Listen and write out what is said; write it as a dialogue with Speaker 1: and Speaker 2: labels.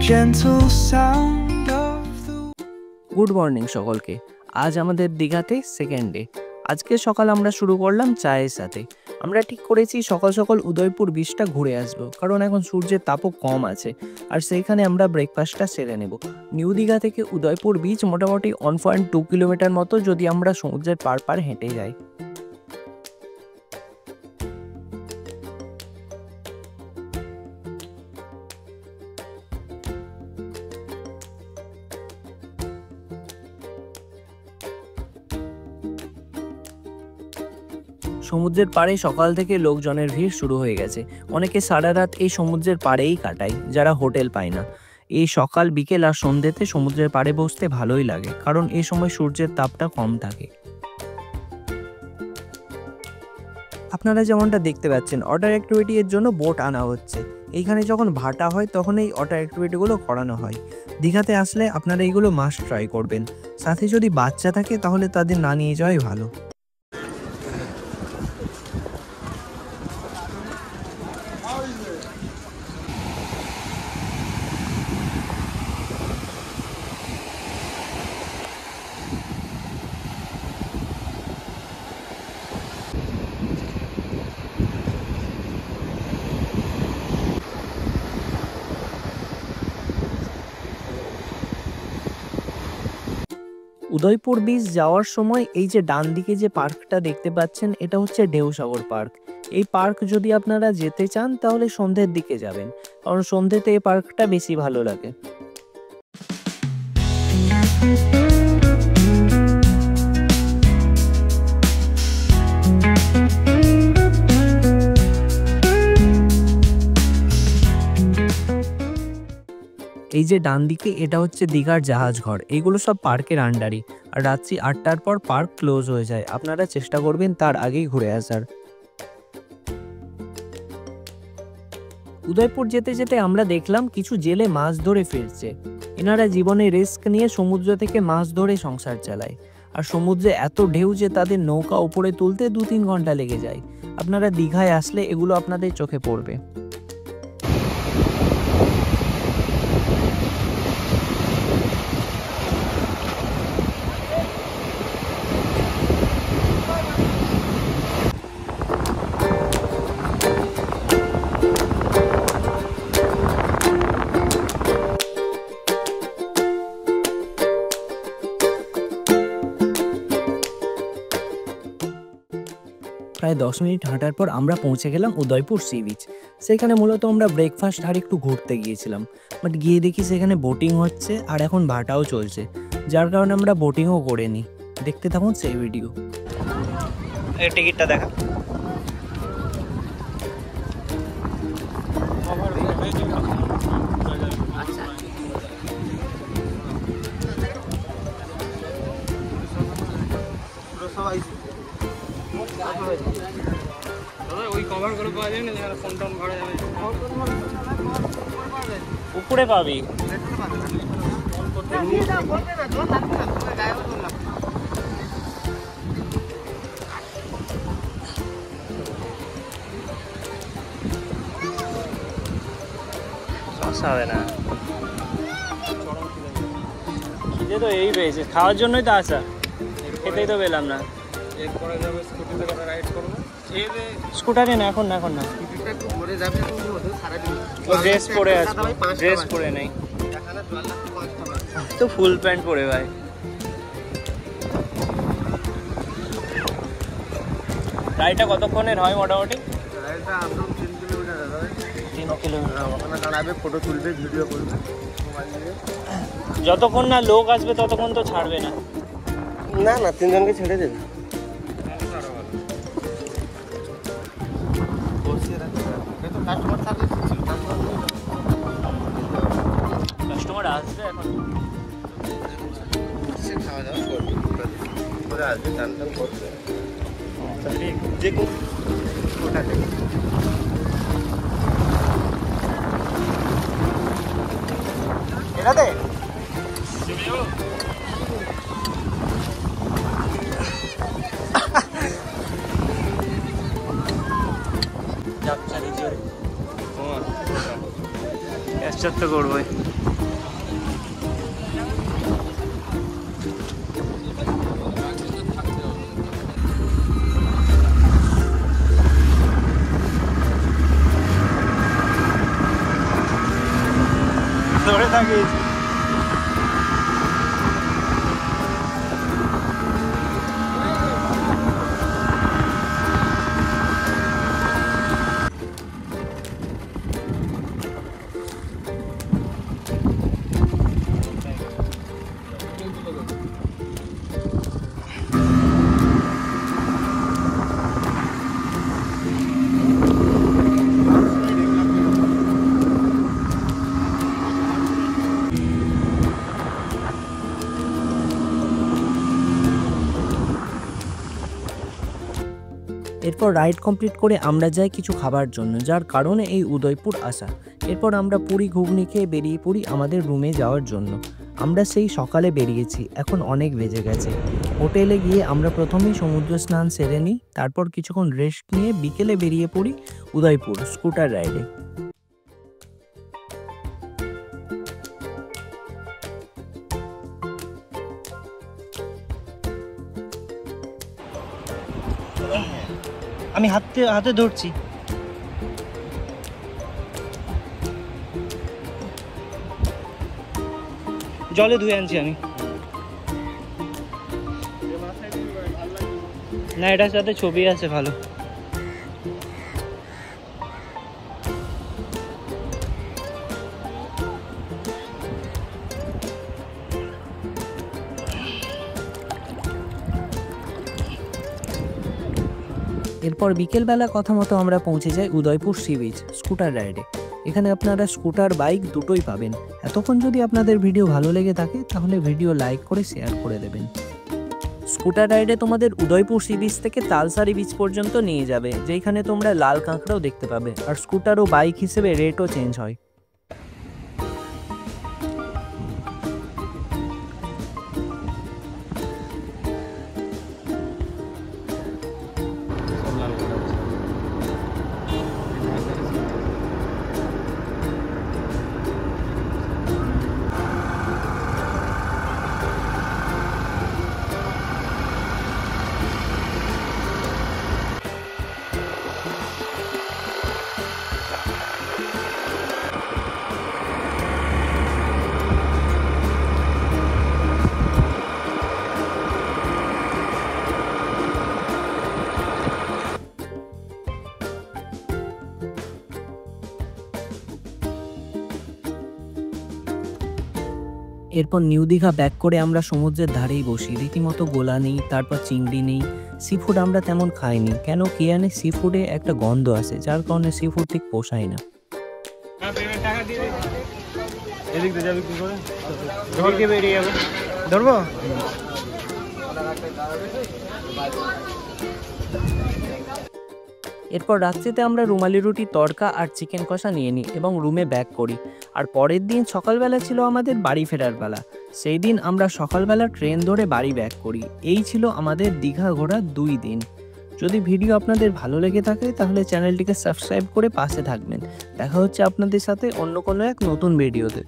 Speaker 1: gentle sound of the
Speaker 2: good morning সকলকে। আজ আমাদের দীঘাতে সেকেন্ড ডে। আজকে সকাল আমরা শুরু করলাম চায়ের সাথে। আমরা ঠিক করেছি সকাল সকাল উদয়পুর বিচটা ঘুরে আসবো, কারণ এখন সূর্যের তাপও কম আছে, আর সেইখানে আমরা ব্রেকফাস্টটা সেরে নেব। নিউ দীঘা থেকে উদয়পুর বিচ মোটামুটি 1.2 কিলোমিটার মতো, যদি আমরা সমুদ্রের পার হেঁটে যাই। সমুদ্রের পাড়ে সকাল থেকে লোকজনের ভিড় শুরু হয়ে গেছে। অনেকে সারা রাত এই সমুদ্রের পাড়েই কাটায়, যারা হোটেল পায় না। এই সকাল বিকেল আর সন্ধ্যেতে সমুদ্রের পাড়ে বসতে ভালোই লাগে, কারণ এই সময় সূর্যের তাপটা কম থাকে। আপনারা যেমনটা দেখতে পাচ্ছেন, ওয়াটার অ্যাক্টিভিটি এর জন্য বোট আনা হচ্ছে। এইখানে যখন ভাটা হয় তখন এই ওয়াটার অ্যাক্টিভিটিগুলো করানো হয়। দীঘাতে আসলে আপনারা এইগুলো মাস্ট ট্রাই করবেন। সাথে যদি বাচ্চা থাকে তাহলে তাদের না নিয়ে যাওয়াই ভালো। উদয়পুর বিচ যাওয়ার সময় এই যে ডান দিকে যে পার্কটা দেখতে পাচ্ছেন, এটা হচ্ছে ঢেউসাগর পার্ক। এই পার্ক যদি আপনারা যেতে চান তাহলে সন্ধ্যের দিকে যাবেন, কারণ সন্ধ্যেতে এই পার্কটা বেশি ভালো লাগে। এই যে ডান দিকে, এটা হচ্ছে দীঘার জাহাজ ঘর। এইগুলো সব পার্কের আন্ডারই, আর রাত্রি 8টার পর পার্ক ক্লোজ হয়ে যায়। আপনারা চেষ্টা করবেন তার আগেই ঘুরে আসার। উদয়পুর যেতে যেতে আমরা দেখলাম কিছু জেলে মাছ ধরে ফিরছে। এনারা জীবনে রিস্ক নিয়ে সমুদ্র থেকে মাছ ধরে সংসার চালায়, আর সমুদ্রে এত ঢেউ যে তাদের নৌকা উপরে তুলতে 2-3 ঘন্টা লেগে যায়। আপনারা দীঘায় আসলে এগুলো আপনাদের চোখে পড়বে। প্রায় 10 মিনিট হাঁটার পর আমরা পৌঁছে গেলাম উদয়পুর সি বিচ। সেখানে মূলত আমরা ব্রেকফাস্ট আর একটু ঘুরতে গিয়েছিলাম, বাট গিয়ে দেখি সেখানে বোটিং হচ্ছে আর এখন ভাটাও চলছে, যার কারণে আমরা বোটিংও করে নিই। দেখতে থাকুন সেই ভিডিও। এই টিকিটটা দেখা। উপরে পাবি। সমস্যা হবে না, খিদে তো এই পেয়েছে, খাওয়ার জন্যই তো আসা, খেতেই তো পেলাম না। স্কুটারে না, এখন না, এখন না, ড্রেস পরে আসবো, ড্রেস পরে নেই তো, ফুল প্যান্ট পরে ভাই। রাইডটা কতক্ষণের হয় মোটামুটি? 3 কিলোমিটার। ফটো তুলবে, ভিডিও করবে, যতক্ষণ না লোক আসবে ততক্ষণ তো ছাড়বে না। না না, 3 জনকে ছেড়ে দেবে। কাস্টমার আসবে এখন, খাওয়া দাওয়া করবে, আসবে, টান টান করবে। যে কোটা থেকে এটাতে ক্যাপচার করবো।
Speaker 3: ব্যথা গিয়েছে।
Speaker 2: এরপর রাইড কমপ্লিট করে আমরা যাই কিছু খাবার জন্য, যার কারণে এই উদয়পুর আসা। এরপর আমরা পুরি ঘুগনি খেয়ে বেরিয়ে পড়ি আমাদের রুমে যাওয়ার জন্য। আমরা সেই সকালে বেরিয়েছি, এখন অনেক বেজে গেছে। হোটেলে গিয়ে আমরা প্রথমেই সমুদ্র স্নান সেরে নিই, তারপর কিছুক্ষণ রেস্ট নিয়ে বিকেলে বেরিয়ে পড়ি উদয়পুর স্কুটার রাইডে।
Speaker 3: আমি হাতে ধরছি। জলে ধুয়ে আনছি আমি। না, এটার সাথে ছবি আছে ভালো।
Speaker 2: এরপর বিকেলবেলা কথা মতো আমরা পৌঁছে যাই উদয়পুর সি বিচ স্কুটার রাইডে। এখানে আপনারা স্কুটার বাইক দুটোই পাবেন। এতক্ষণ যদি আপনাদের ভিডিও ভালো লেগে থাকে তাহলে ভিডিও লাইক করে শেয়ার করে দেবেন। স্কুটার রাইডে তোমাদের উদয়পুর সি বিচ থেকে তালসারি বিচ পর্যন্ত নিয়ে যাবে, যেখানে তোমরা লাল কাঁকড়াও দেখতে পাবে। আর স্কুটার ও বাইক হিসেবে রেটও চেঞ্জ হয়। এরপর নিউ দীঘা ব্যাক করে আমরা সমুদ্রের ধারেই বসি। রীতিমতো গোলা নেই, তারপর চিংড়ি নেই। সি ফুড আমরা তেমন খাইনি, কেন কে জানে সি ফুডে একটা গন্ধ আসে, যার কারণে সি ফুড ঠিক পোষায় না।
Speaker 3: ধরবো।
Speaker 2: এরপর রাত্রিতে আমরা রুমালি রুটি, তড়কা আর চিকেন কষা নিয়ে নিই এবং রুমে ব্যাক করি। আর পরের দিন সকালবেলা ছিল আমাদের বাড়ি ফেরার বেলা। সেই দিন আমরা সকালবেলা ট্রেন ধরে বাড়ি ব্যাক করি। এই ছিল আমাদের দীঘা ঘোরার 2 দিন। যদি ভিডিও আপনাদের ভালো লেগে থাকে তাহলে চ্যানেলটিকে সাবস্ক্রাইব করে পাশে থাকবেন। দেখা হচ্ছে আপনাদের সাথে অন্য কোনো এক নতুন ভিডিওতে।